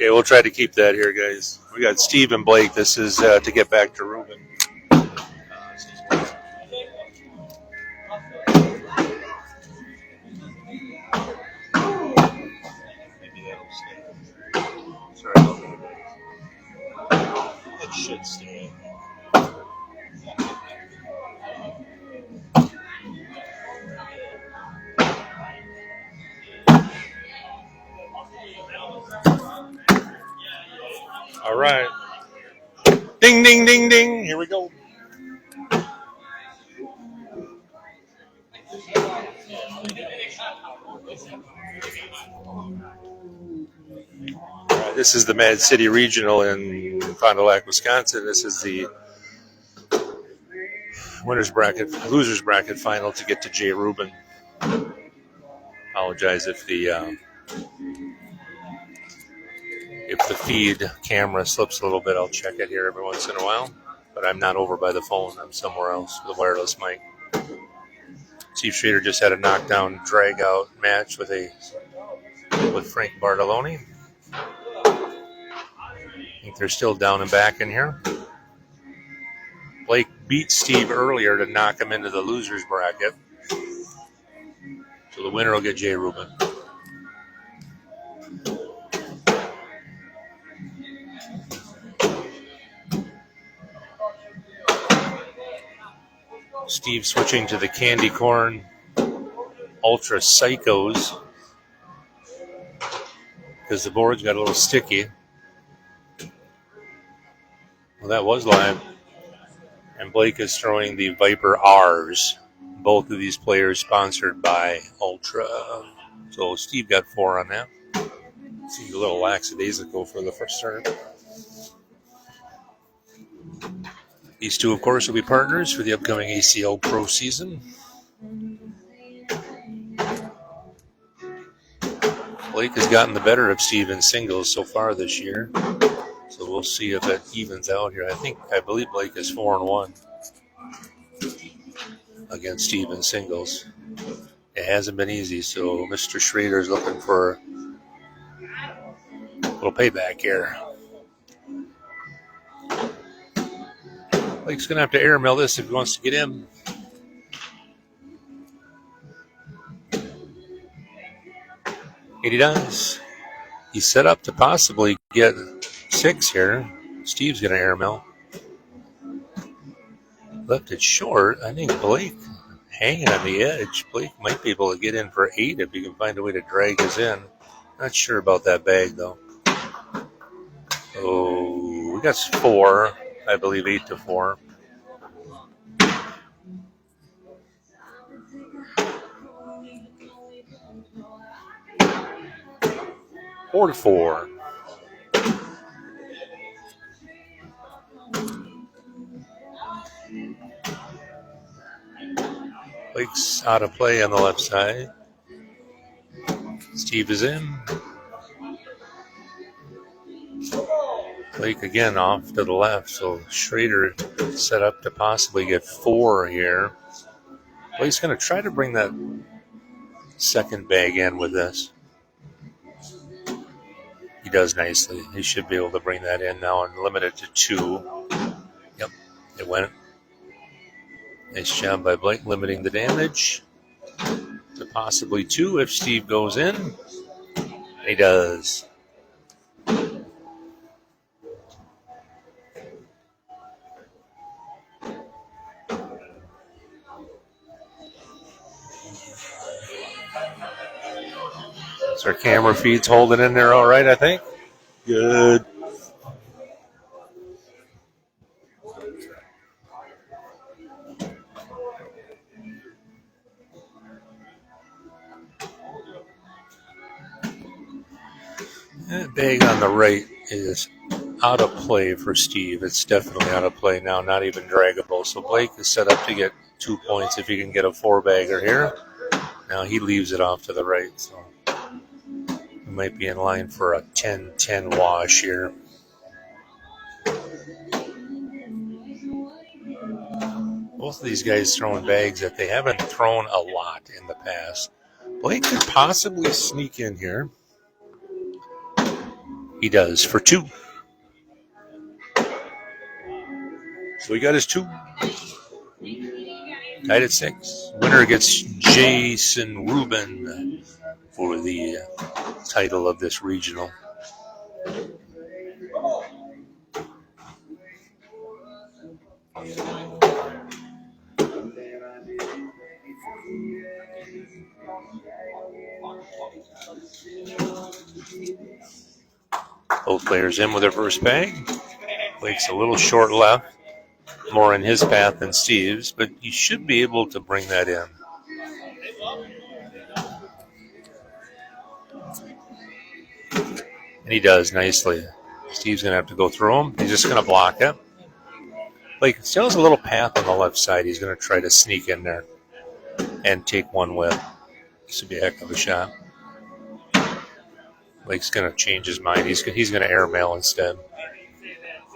Okay, we'll try to keep that here, guys. We got Steve and Blake. This is to get back to Ruben. Maybe that'll stay. Sorry about that. It should stay. All right. Ding, ding, ding, ding. Here we go. This is the Mad City Regional in Fond du Lac, Wisconsin. This is the losers bracket final to get to Jay Rubin. Apologize if the feed camera slips a little bit. I'll check it here every once in a while, but I'm not over by the phone. I'm somewhere else with a wireless mic. Steve Schroeder just had a knockdown drag-out match with Frank Bartoloni. I think they're still down and back in here. Blake beat Steve earlier to knock him into the losers bracket. So the winner will get Jay Rubin. Steve switching to the Candy Corn Ultra Psychos because the boards got a little sticky. Well, that was live. And Blake is throwing the Viper R's. Both of these players sponsored by Ultra. So Steve got 4 on that. Seemed a little lackadaisical for the first start. These two, of course, will be partners for the upcoming ACL Pro season. Blake has gotten the better of Steve in singles so far this year. So we'll see if it evens out here. I believe Blake is 4-1 against Steve in singles. It hasn't been easy, so Mr. Schroeder is looking for a little payback here. Blake's going to have to air mail this if he wants to get in. And he does. He's set up to possibly get 6 here. Steve's going to air mail. Left it short. I think Blake hanging on the edge. Blake might be able to get in for 8 if he can find a way to drag us in. Not sure about that bag, though. Oh, we got 4. I believe 8-4. Four to 4. Blake's out of play on the left side. Steve is in. Blake again off to the left, so Schroeder set up to possibly get 4 here. Blake's going to try to bring that second bag in with this. He does nicely. He should be able to bring that in now and limit it to 2. Yep, it went. Nice job by Blake limiting the damage to possibly 2 if Steve goes in. He does. So our camera feed's holding in there all right, I think. Good. That bag on the right is out of play for Steve. It's definitely out of play now, not even draggable. So Blake is set up to get 2 points if he can get a 4-bagger here. Now he leaves it off to the right, so we might be in line for a 10-10 wash here. Both of these guys throwing bags that they haven't thrown a lot in the past. Blake could possibly sneak in here. He does for 2. So he got his 2. Tied at 6. Winner gets Jason Rubin for the title of this regional. Both players in with their first bag. Blake's a little short left, more in his path than Steve's, but he should be able to bring that in. And he does nicely. Steve's going to have to go through him. He's just going to block it. Blake still has a little path on the left side. He's going to try to sneak in there and take one with. This would be a heck of a shot. Blake's going to change his mind. He's going to airmail instead.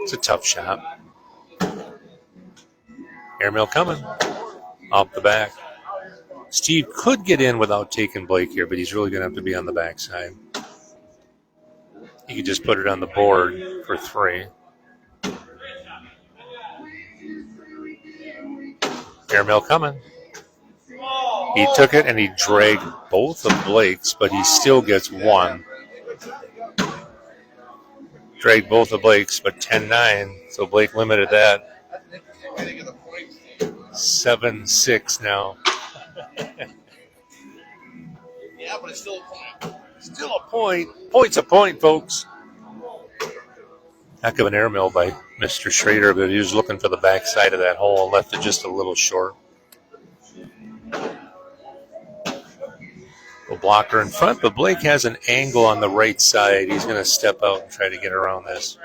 It's a tough shot. Airmail coming. Off the back. Steve could get in without taking Blake here, but he's really going to have to be on the backside. He could just put it on the board for 3. Airmail coming. He took it and he dragged both of Blake's, but he still gets 1. Dragged both of Blake's, but 10-9. So Blake limited that. 7-6 now. Yeah, but it's still a point. Still a point. Point's a point, folks. Heck of an airmail by Mr. Schroeder, but he was looking for the backside of that hole and left it just a little short. A blocker in front, but Blake has an angle on the right side. He's going to step out and try to get around this.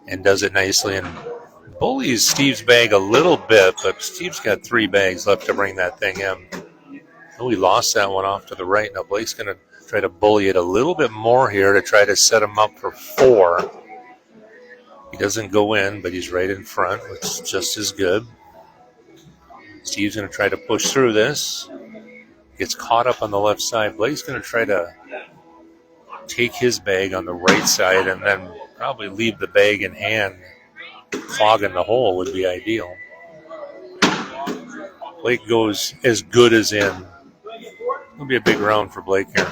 And does it nicely and bullies Steve's bag a little bit, but Steve's got 3 bags left to bring that thing in. Oh, he lost that one off to the right. Now Blake's going to try to bully it a little bit more here to try to set him up for 4. He doesn't go in, but he's right in front, which is just as good. Steve's going to try to push through this. Gets caught up on the left side. Blake's going to try to take his bag on the right side and then probably leave the bag in hand. Clogging the hole would be ideal. Blake goes as good as in. It'll be a big round for Blake here.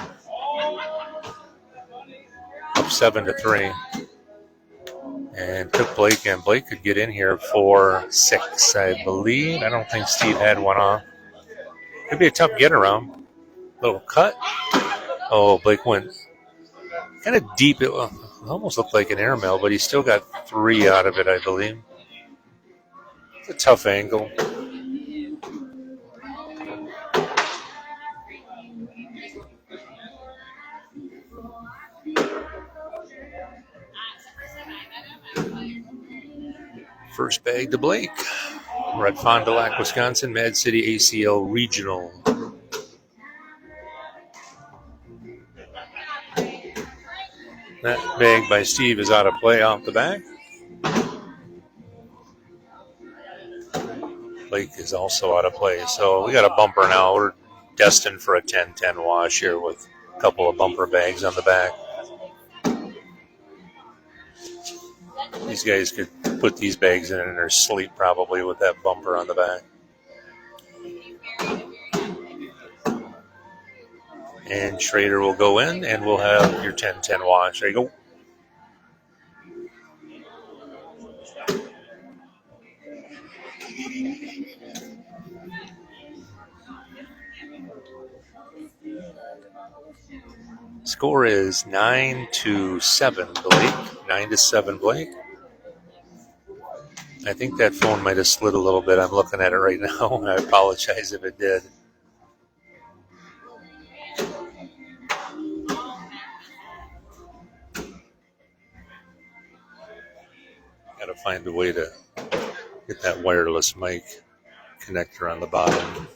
Up 7-3. And took Blake in. Blake could get in here for 6, I believe. I don't think Steve had one off. Could be a tough get around. Little cut. Oh, Blake went kind of deep. It almost looked like an airmail, but he still got 3 out of it, I believe. It's a tough angle. First bag to Blake. We're at Fond du Lac, Wisconsin, Mad City ACL Regional. That bag by Steve is out of play off the back. Blake is also out of play. So we got a bumper now. We're destined for a 10-10 wash here with a couple of bumper bags on the back. These guys could put these bags in their sleep probably with that bumper on the back. And Schroeder will go in, and we'll have your 10-10 wash. There you go. Score is 9-7, Blake. 9-7, Blake. I think that phone might have slid a little bit. I'm looking at it right now. I apologize if it did. Got to find a way to get that wireless mic connector on the bottom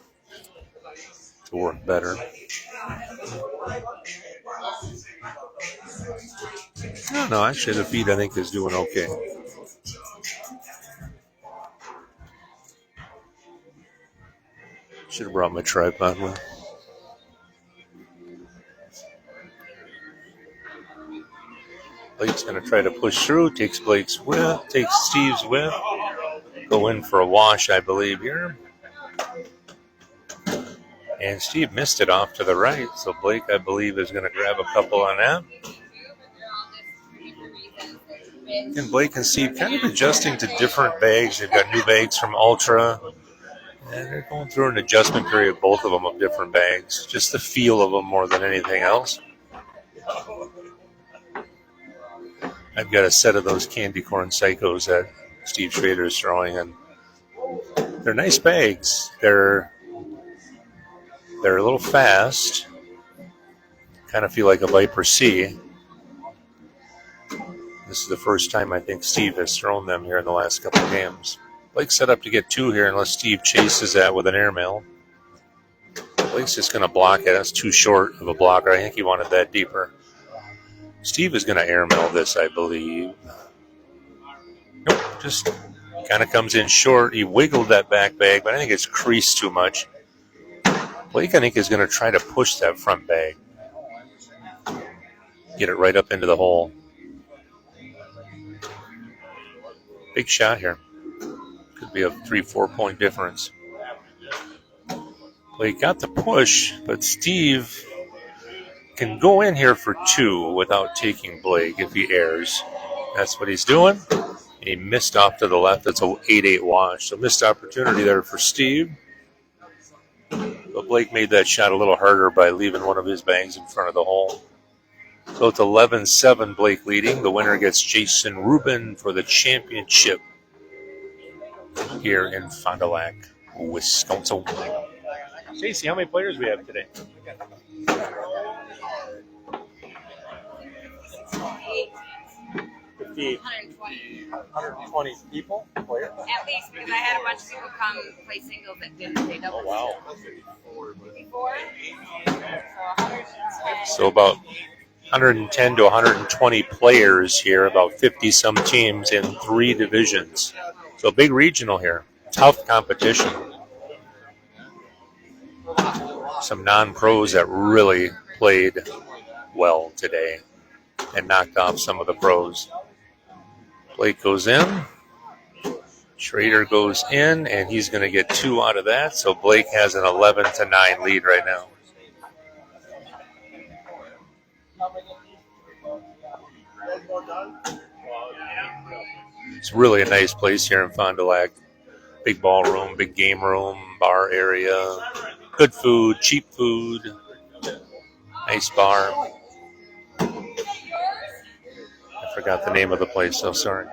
to work better. No, actually the feed I think is doing okay. Should have brought my tripod with. Blake's going to try to push through. Takes Blake's whip. Takes Steve's whip. Go in for a wash, I believe, here. And Steve missed it off to the right. So Blake, I believe, is going to grab a couple on that. And Blake and Steve kind of adjusting to different bags. They've got new bags from Ultra. And they're going through an adjustment period, both of them, of different bags. Just the feel of them more than anything else. I've got a set of those candy corn psychos that Steve Schroeder is throwing, and they're nice bags. They're a little fast. Kind of feel like a Viper C. This is the first time I think Steve has thrown them here in the last couple of games. Blake's set up to get two here unless Steve chases that with an airmail. Blake's just going to block it. That's too short of a blocker. I think he wanted that deeper. Steve is going to airmail this, I believe. Nope, just kind of comes in short. He wiggled that back bag, but I think it's creased too much. Blake, I think, is going to try to push that front bag. Get it right up into the hole. Big shot here. Could be a 3-4 point difference. Blake got the push, but Steve can go in here for two without taking Blake if he airs. That's what he's doing. He missed off to the left. That's an 8-8 wash. So missed opportunity there for Steve. But Blake made that shot a little harder by leaving one of his bags in front of the hole. So it's 11-7, Blake leading. The winner gets Jason Rubin for the championship here in Fond du Lac, Wisconsin. Stacy, how many players we have today? 120 people? Players? At least, because I had a bunch of people come play singles that didn't play doubles. Oh, wow. Before? So about 110 to 120 players here, about 50-some teams in 3 divisions. So big regional here. Tough competition. Some non-pros that really played well today and knocked off some of the pros. Blake goes in. Schroeder goes in, and he's going to get 2 out of that. So Blake has an 11-9 lead right now. It's really a nice place here in Fond du Lac. Big ballroom, big game room, bar area, good food, cheap food, nice bar. I forgot the name of the place, so sorry.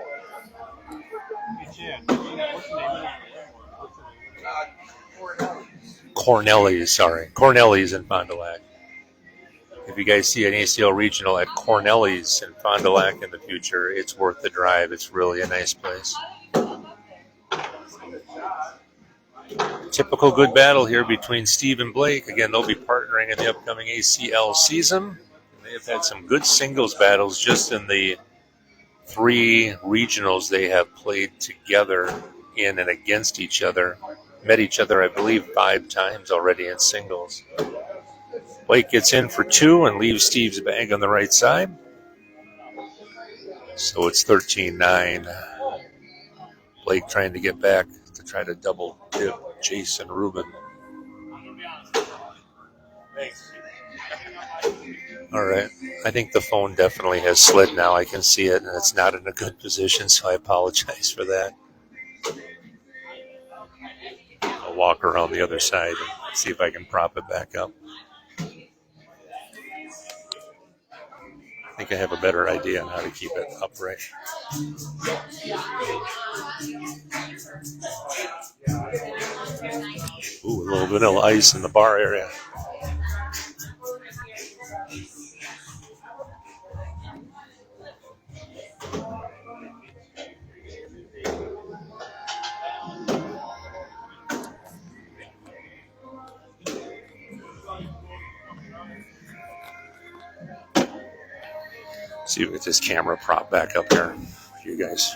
Cornelli's in Fond du Lac. If you guys see an ACL regional at Cornelli's in Fond du Lac in the future, it's worth the drive. It's really a nice place. Typical good battle here between Steve and Blake. Again, they'll be partnering in the upcoming ACL season. They have had some good singles battles just in the 3 regionals they have played together in and against each other. Met each other, I believe, 5 times already in singles. Blake gets in for 2 and leaves Steve's bag on the right side. So it's 13-9. Blake trying to get back to try to double dip Jason Rubin. Thanks. All right. I think the phone definitely has slid now. I can see it, and it's not in a good position, so I apologize for that. I'll walk around the other side and see if I can prop it back up. I think I have a better idea on how to keep it upright. Ooh, a little vanilla ice in the bar area. See if we get this camera prop back up there for you guys.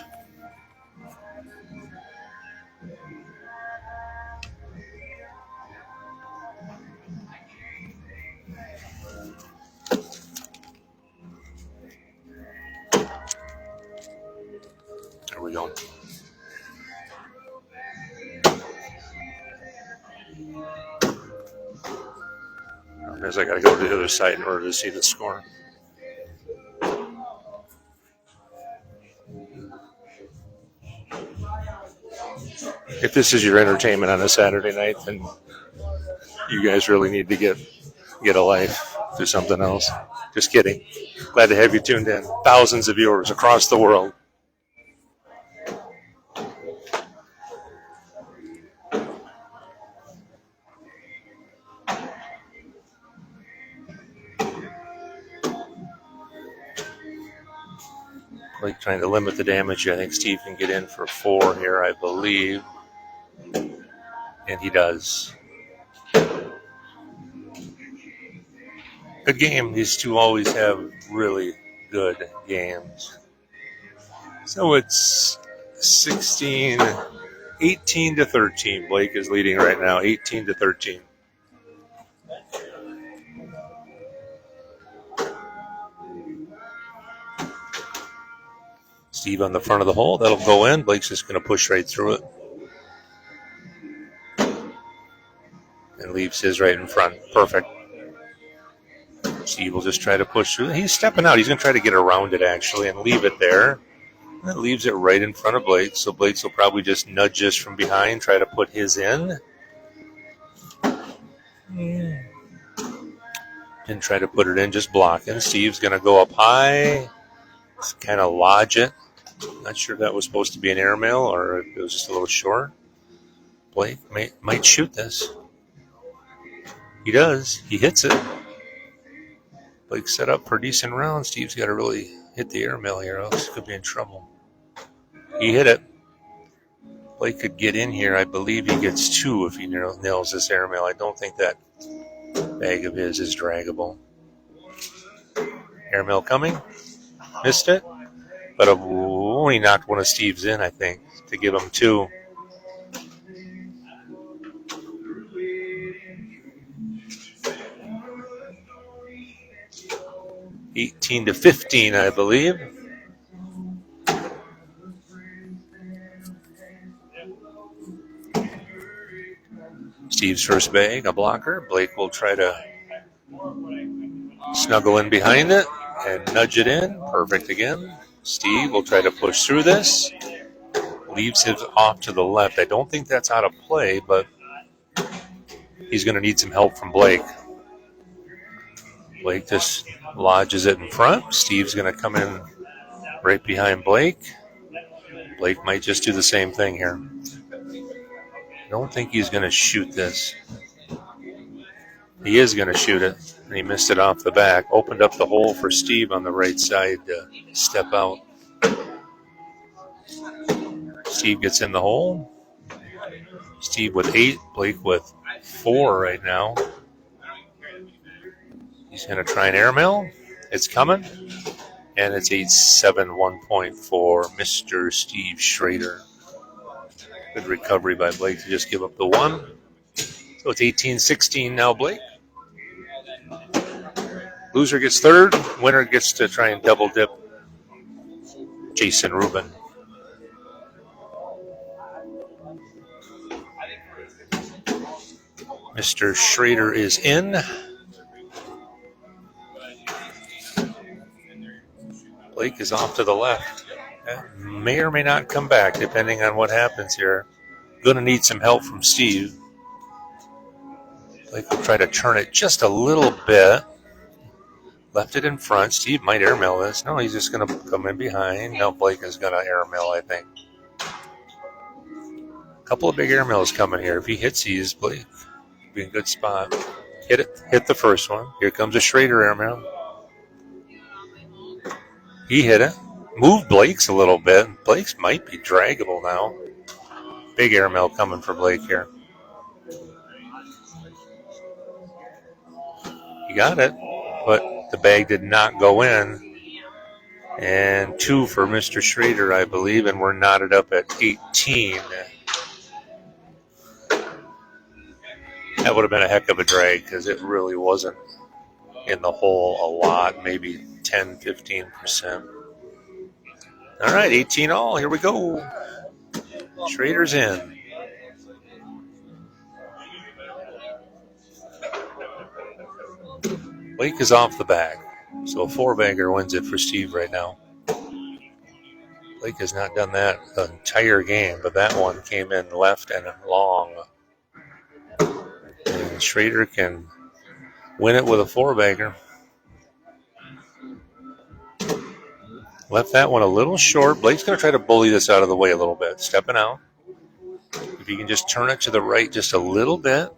There we go. I guess I got to go to the other side in order to see the score. If this is your entertainment on a Saturday night, then you guys really need to get a life, do something else. Just kidding. Glad to have you tuned in. Thousands of viewers across the world. Like trying to limit the damage. I think Steve can get in for 4 here, I believe. And he does. Good game. These two always have really good games. So it's 18 to 13. Blake is leading right now, 18 to 13. Steve on the front of the hole. That'll go in. Blake's just going to push right through it. And leaves his right in front. Perfect. Steve will just try to push through. He's stepping out. He's going to try to get around it, actually, and leave it there. And that leaves it right in front of Blake. So Blake will probably just nudge this from behind, try to put his in. And try to put it in, just blocking. Steve's going to go up high. Just kind of lodge it. Not sure if that was supposed to be an airmail or if it was just a little short. Blake might shoot this. He does. He hits it. Blake's set up for a decent round. Steve's got to really hit the airmail here, else he could be in trouble. He hit it. Blake could get in here. I believe he gets 2 if he nails this airmail. I don't think that bag of his is draggable. Airmail coming. Missed it. But only knocked one of Steve's in, I think, to give him 2. $18 to $15, I believe. Steve's first bag, a blocker. Blake will try to snuggle in behind it and nudge it in. Perfect again. Steve will try to push through this. Leaves him off to the left. I don't think that's out of play, but he's going to need some help from Blake. Blake just lodges it in front. Steve's going to come in right behind Blake. Blake might just do the same thing here. I don't think he's going to shoot this. He is going to shoot it, and he missed it off the back. Opened up the hole for Steve on the right side to step out. Steve gets in the hole. Steve with 8, Blake with 4 right now. He's going to try an airmail. It's coming. And it's 8-7, 1 point for Mr. Steve Schroeder. Good recovery by Blake to just give up the 1. So it's 18-16 now, Blake. Loser gets 3rd. Winner gets to try and double dip Jason Rubin. Mr. Schroeder is in. Blake is off to the left. That may or may not come back, depending on what happens here. Going to need some help from Steve. Blake will try to turn it just a little bit. Left it in front. Steve might airmail this. No, he's just going to come in behind. No, Blake is going to airmail, I think. A couple of big airmails coming here. If he hits these, Blake will be in a good spot. Hit it. Hit the first one. Here comes a Schroeder airmail. He hit it. Moved Blake's a little bit. Blake's might be draggable now. Big airmail coming for Blake here. He got it, but the bag did not go in. And 2 for Mr. Schroeder, I believe, and we're knotted up at 18. That would have been a heck of a drag because it really wasn't in the hole a lot, maybe 10, 15%. All right, 18 all. Here we go. Schroeder's in. Blake is off the bag. So a 4-bagger wins it for Steve right now. Blake has not done that the entire game, but that one came in left and long. And Schroeder can win it with a 4-bagger. Left that one a little short. Blake's going to try to bully this out of the way a little bit. Stepping out. If he can just turn it to the right just a little bit.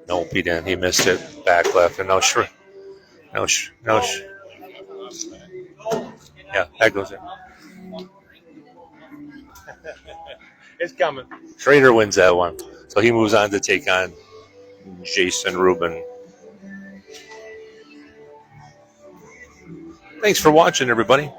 Nope, he didn't. He missed it. Back left. And yeah, that goes in. It's coming. Schroeder wins that one. So he moves on to take on Jason Rubin. Thanks for watching, everybody.